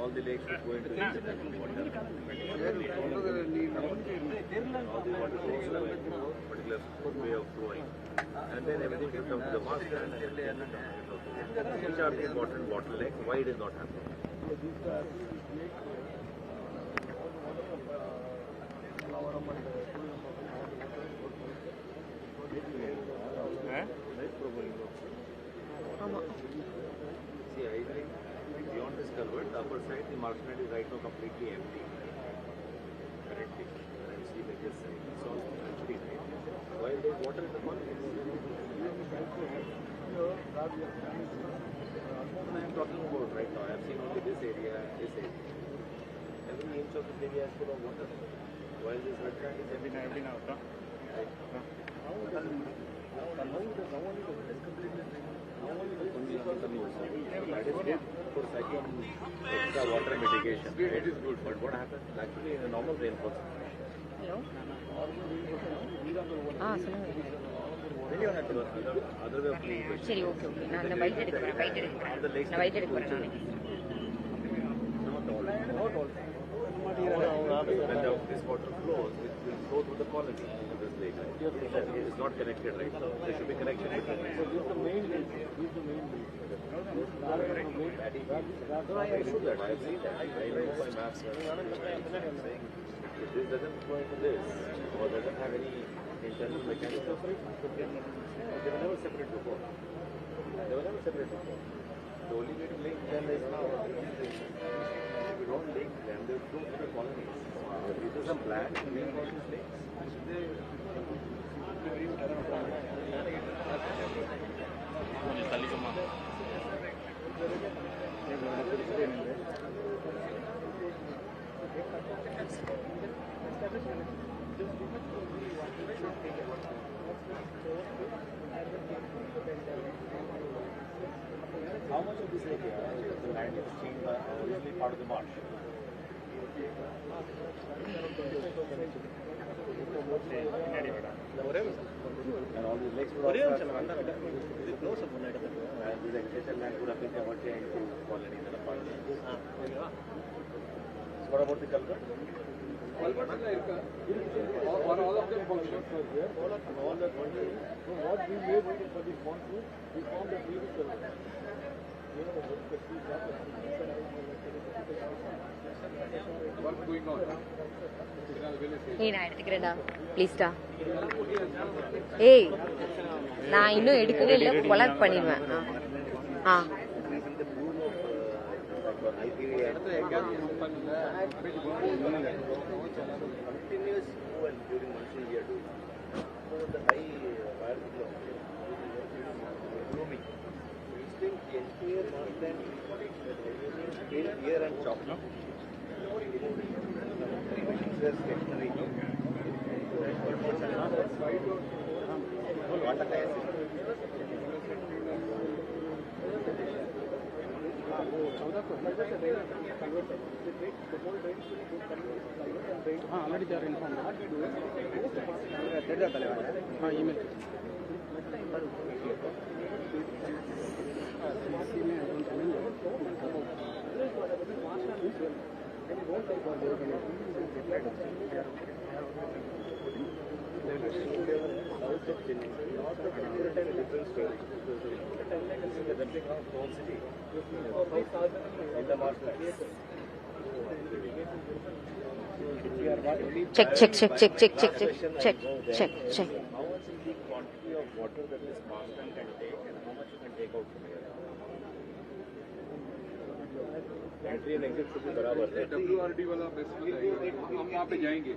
all the lakes which go into the incidental water. All the water goes to a particular way of flowing. And then everything will come to the master and everything will come to the water. Which are the important bottlenecks? Why it is not happening? See, I think beyond this culvert, the upper side, the marshland is right now completely empty. Currently, when I see like this side, it's all empty, right? While there is water in the colony. I am talking about right now. I have seen only this area and this area. Every inch of this area is full of water. While this wetland is empty now. Right? That is good for cyclone extra water mitigation. It is good. But what happens actually in a normal rainfall? Hello? Other way of cleaning. சரி okay okay நான் அந்த byte எடுக்க போறேன் நான் byte எடுக்க போறேன் Not all. When this water flows, it will flow through the colony into this lake. It is not connected, right? There should be connection. So this is the main lake. I assume that. I have seen that. I know my maps. If this doesn't flow into this, or doesn't have any internal mechanism, they were never separate before. The only way to link them is now. If we don't link them, they will flow through the colonies. These are some plans to reinforce these lakes. How much of this area is the land is originally part of the marsh? And all these lakes would also have and this agricultural land would have been converted into colonies and apartments. So what about the culvert? All of them function. All the countries. So what we made for this monsoon, we found a previous culvert. What's going on? ஏய் நான் எடுத்துக்கிறேன்டா ப்ளீஸ்டா ஏய் நான் இன்னும் எடுக்கவே இல்லை collab பண்ணிடுவேன் Continuous movement during monsoon year. The high blooming. Entire marshland here and chop. already they are informed. Email. Check. How much is the quantity of water that this marshland can take and how much you can take out from here? Entry and exit should be बराबर है. WRD वाला base बताइए. हम वहाँ पे जाएंगे.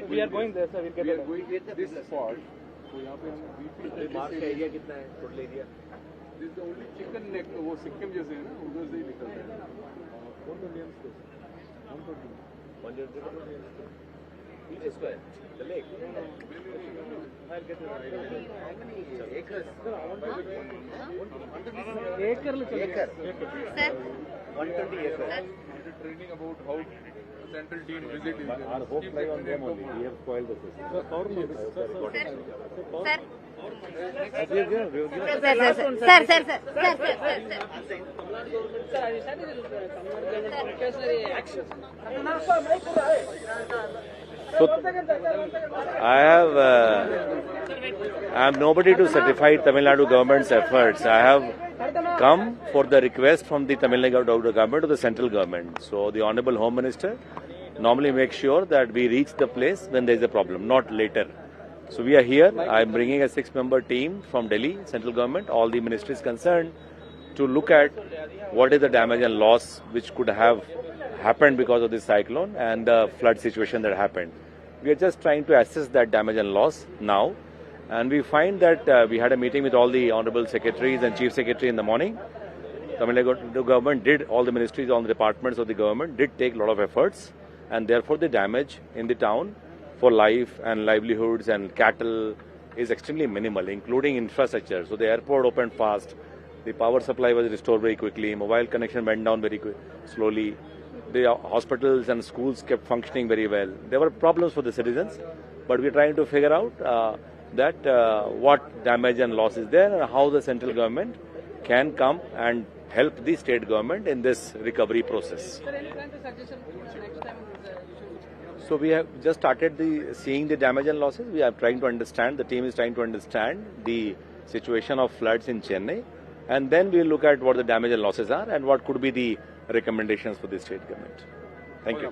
We are going there, sir. We are going this spot. तो यहाँ पे हम BP मार्श का एरिया कितना है? Total area? This is the only chicken neck. वो सिक्किम जैसे है ना, उधर से ही निकलता है. 1 million square. 120 square. The lake. I'll get it. How many acres? Acre. Sir. 120 acres. Training about how central team visit is. Our hope lies on them only. We have spoiled the system. Sir. So, I am nobody to certify Tamil Nadu government's efforts. I have come for the request from the Tamil Nadu government to the central government. So the Honorable Home Minister normally makes sure that we reach the place when there is a problem, not later. So we are here. I am bringing a 6-member team from Delhi, central government, all the ministries concerned, to look at what is the damage and loss which could have happened because of this cyclone and the flood situation that happened. We are just trying to assess that damage and loss now. And we find that we had a meeting with all the honorable secretaries and chief secretary in the morning. Tamil Nadu government did, all the ministries, all the departments of the government did take a lot of efforts, and therefore the damage in the town for life and livelihoods and cattle is extremely minimal, including infrastructure. So the airport opened fast, the power supply was restored very quickly, mobile connection went down very slowly, the hospitals and schools kept functioning very well. There were problems for the citizens, but we are trying to figure out what damage and loss is there and how the central government can come and help the state government in this recovery process. So we have just started seeing the damage and losses. We are trying to understand, the team is trying to understand the situation of floods in Chennai, and then we will look at what the damage and losses are and what could be the recommendations for the state government. Thank you.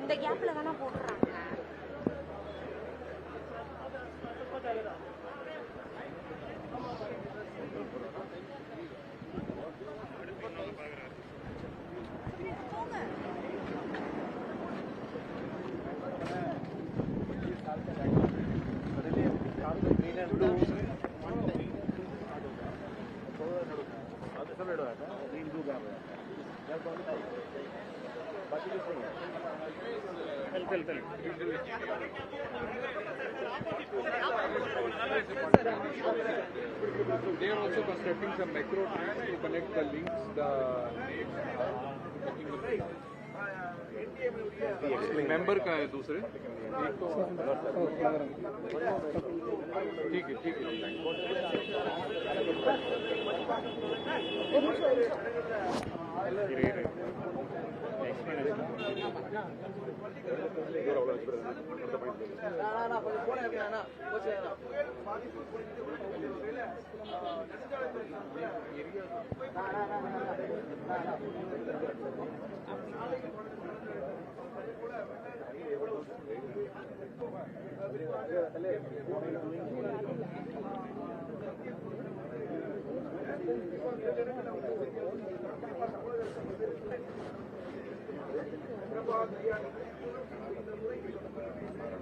இந்த கேப்ல தான போடுறாங்க. They are also constructing some macro trains to connect the links, the member का है दूसरे एक तो ठीक है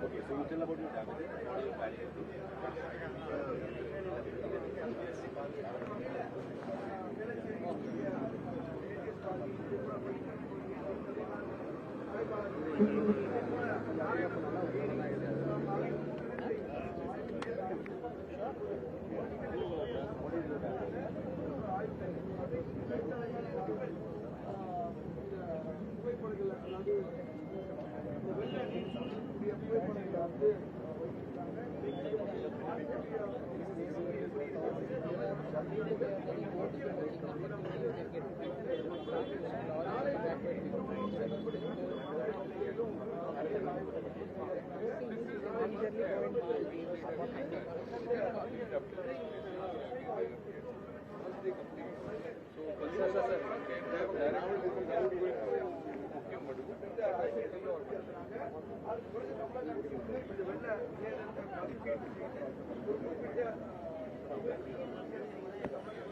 Okay, so you tell about your damage, what are you planning to do?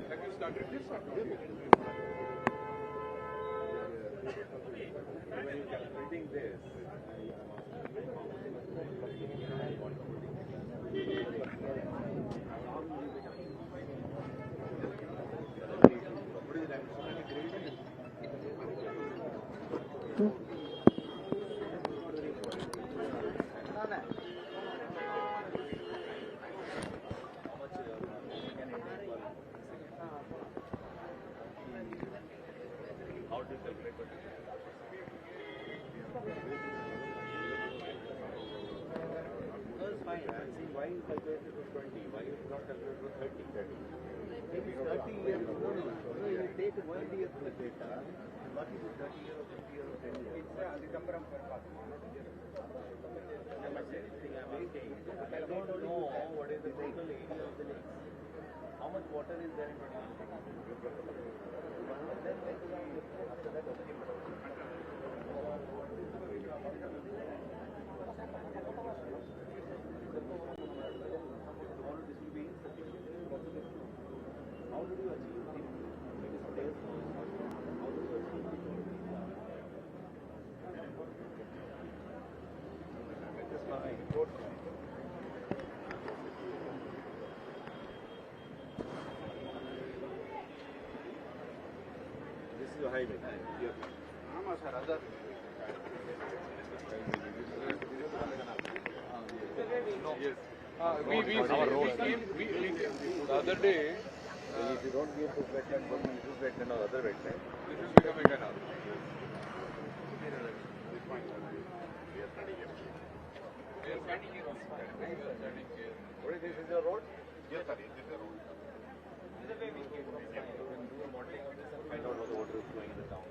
Have you started this or not? When you're calculating this, 20. Why you not calculate to 30? 30 years. No, you take 1 year for the data. What is it, 30 years or 50 years or 10 years? I don't know what is the total area of the lake. How much water is there in 21? After that, okay. How did you achieve the biggest place? How did you achieve the This is your highway. Yes. We came the other day. If you don't give this wetland, this wetland or other wetland, This is becoming a canal. We are standing here. what is this? Is your road? Yes, sir. This is the road. This is the way we came from side. You can do a modeling of this and find out how the water is flowing in the town.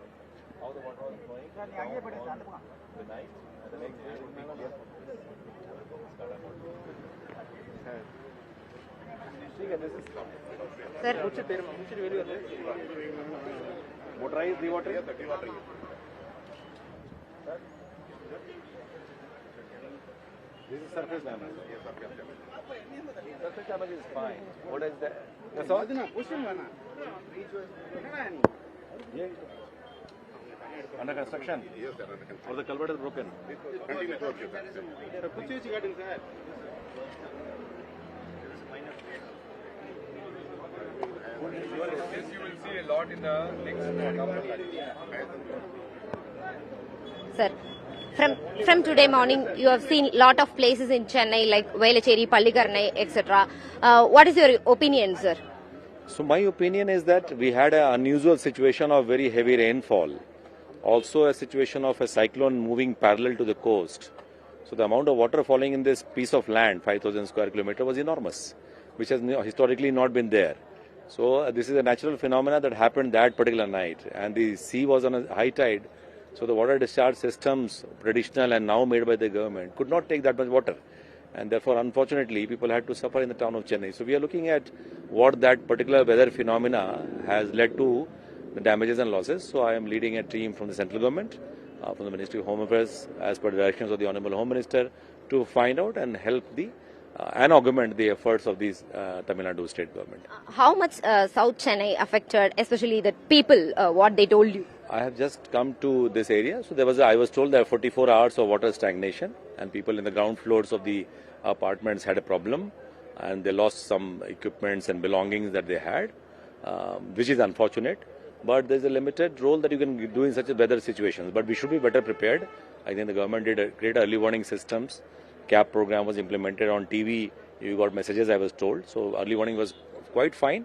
How the water was flowing down on the night, and the next day would be clear. Sir, Motorized dewatering? This is surface damage. Yes, surface damage. Surface damage is fine. What is that? That's all? Under construction? Yes, sir. Under construction. Or the culvert is broken? Continuous work, sir. This you will see a lot in the next couple of years. sir, from today morning, you have seen lot of places in Chennai like Velacheri, Pallikarnai, etc. What is your opinion, sir? So my opinion is that we had an unusual situation of very heavy rainfall. Also a situation of a cyclone moving parallel to the coast. So the amount of water falling in this piece of land, 5,000 square kilometer, was enormous, which has historically not been there. So this is a natural phenomena that happened that particular night, and the sea was on a high tide. So the water discharge systems, traditional and now made by the government, could not take that much water. And therefore, unfortunately, people had to suffer in the town of Chennai. So we are looking at what that particular weather phenomena has led to the damages and losses. So I am leading a team from the central government, from the Ministry of Home Affairs, as per the directions of the Honourable Home Minister, to find out and help the and augment the efforts of these Tamil Nadu state government. How much South Chennai affected, especially the people, what they told you? I have just come to this area, so I was told there are 44 hours of water stagnation, and people in the ground floors of the apartments had a problem, and they lost some equipments and belongings that they had, which is unfortunate. But there is a limited role that you can do in such a weather situations. But we should be better prepared. I think the government did a great early warning systems. CAP program was implemented on TV. You got messages, I was told. So early warning was quite fine.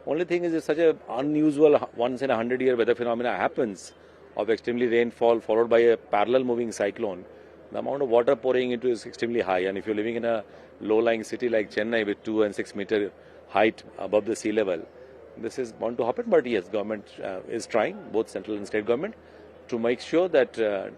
Only thing is, if such an unusual once in a 100-year weather phenomena happens of extremely rainfall followed by a parallel moving cyclone, the amount of water pouring into is extremely high. And if you're living in a low-lying city like Chennai with 2 and 6 meter height above the sea level, this is bound to happen. But yes, government is trying, both central and state government, to make sure that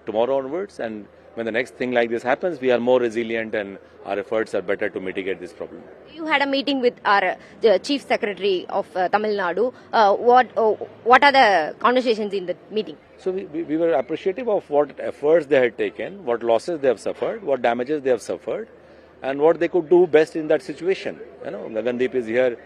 tomorrow onwards and when the next thing like this happens, we are more resilient and our efforts are better to mitigate this problem. You had a meeting with our Chief Secretary of Tamil Nadu. What are the conversations in the meeting? So we were appreciative of what efforts they had taken, what losses they have suffered, what damages they have suffered, and what they could do best in that situation. You know, Gagandeep is here.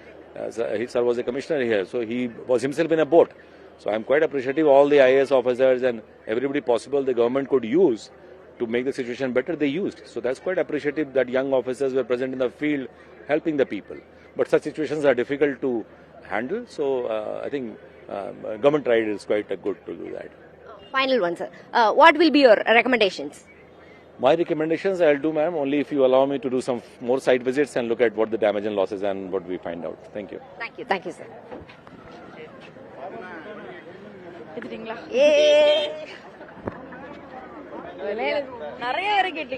Sir was a commissioner here, so he was himself in a boat. So I'm quite appreciative of all the IAS officers and everybody possible the government could use to make the situation better, they used. So that's quite appreciative that young officers were present in the field helping the people. But such situations are difficult to handle, so I think government tried is quite good to do that. Final one, sir. What will be your recommendations? My recommendations I'll do, ma'am, only if you allow me to do some more site visits and look at what the damage and losses and what we find out. Thank you. Thank you. Thank you, sir. நிறைய இருக்கு